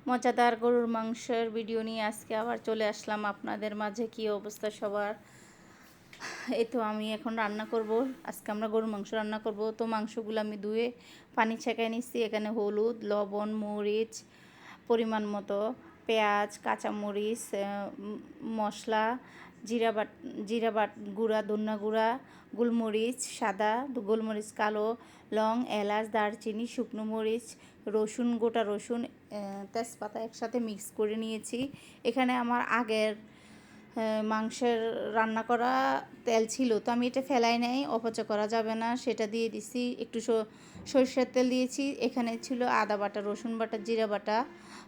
মজাদার গরুর মাংসের ভিডিও নিয়ে আজকে আবার চলে আসলাম আপনাদের মাঝে। কি অবস্থা সবার? এই তো আমি এখন রান্না করব। আজকে আমরা গরুর মাংস রান্না করব। তো মাংসগুলো আমি ধুয়ে পানি ছেঁকায় নিচ্ছি। এখানে হলুদ, লবণ, মরিচ, পরিমাণ মতো পেঁয়াজ, কাঁচামরিচ, মশলা, জিরা বাট গুঁড়া, ধনিয়া গুঁড়া, গোলমরিচ সাদা, গোলমরিচ কালো, লং, এলাচ, দারচিনি, শুকনো মরিচ, রসুন, গোটা রসুন, তেজপাতা একসাথে মিক্স করে নিয়েছি। এখানে আমার আগের মাংসের রান্না করা তেল ছিল, তো আমি এটা ফেলাই নাই, অপচয় করা যাবে না, সেটা দিয়ে দিছি। একটু সরষের তেল দিয়েছি। এখানে ছিল আদা বাটা, রসুন বাটা, জিরা বাটা।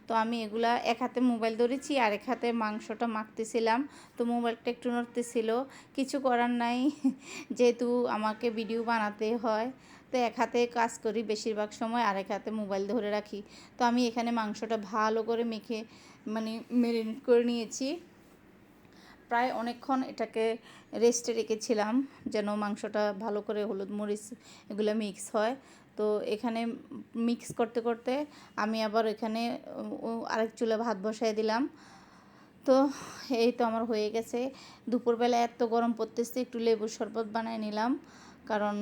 তো আমি এগুলা এক হাতে মোবাইল ধরেছি আর এক হাতে মাংসটা মাখতেছিলাম। তো মোবাইলটা একটু নড়তেছিল, কিছু করার নাই যেহেতু আমাকে ভিডিও বানাতে হয়। তো এক হাতে কাজ করি বেশিরভাগ সময়, আর এক হাতে মোবাইল ধরে রাখি। তো আমি এখানে মাংসটা ভালো করে মেখে ম্যারিনেট করে নিয়েছি। প্রায় অনেকক্ষণ এটাকে রেস্টে রেখেছিলাম যেন মাংসটা ভালো করে হলুদ মরিচ এগুলো মিক্স হয়। তো এখানে মিক্স করতে করতে আমি আবার এখানে আরেক চুলা ভাত বসাই দিলাম। তো এই তো আমার হয়ে গেছে। দুপুরবেলা এত গরম পড়তেছে, একটু লেবুর শরবত বানায় নিলাম, কারণ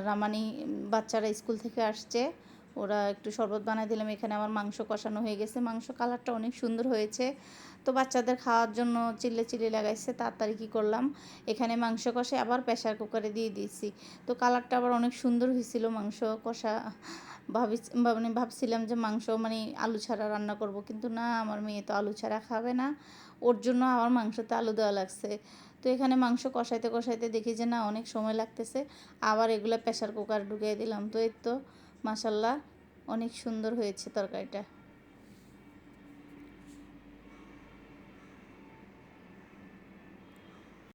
রামানি বাচ্চারা স্কুল থেকে আসছে, ওরা একটু শরবত বানায় দিলাম। এখানে আমার মাংস কষানো হয়ে গেছে, মাংস কালারটা অনেক সুন্দর হয়েছে। তো বাচ্চাদের খাওয়ার জন্য চিল্লে লাগাইছে, তাড়াতাড়ি কী করলাম, এখানে মাংস কষে আবার প্রেশার কুকারে দিয়ে দিয়েছি। তো কালারটা আবার অনেক সুন্দর হয়েছিল মাংস কষা। ভাবছিলাম যে মাংস আলু ছাড়া রান্না করব, কিন্তু না, আমার মেয়ে তো আলু ছাড়া খাবে না, ওর জন্য আমার মাংসতে আলু দেওয়া লাগছে। তো এখানে মাংস কষাইতে দেখি যে না, অনেক সময় লাগতেছে, আবার এগুলো প্রেশার কুকার ঢুকিয়ে দিলাম। তো এই তো মাশাল্লাহ অনেক সুন্দর হয়েছে তরকারিটা।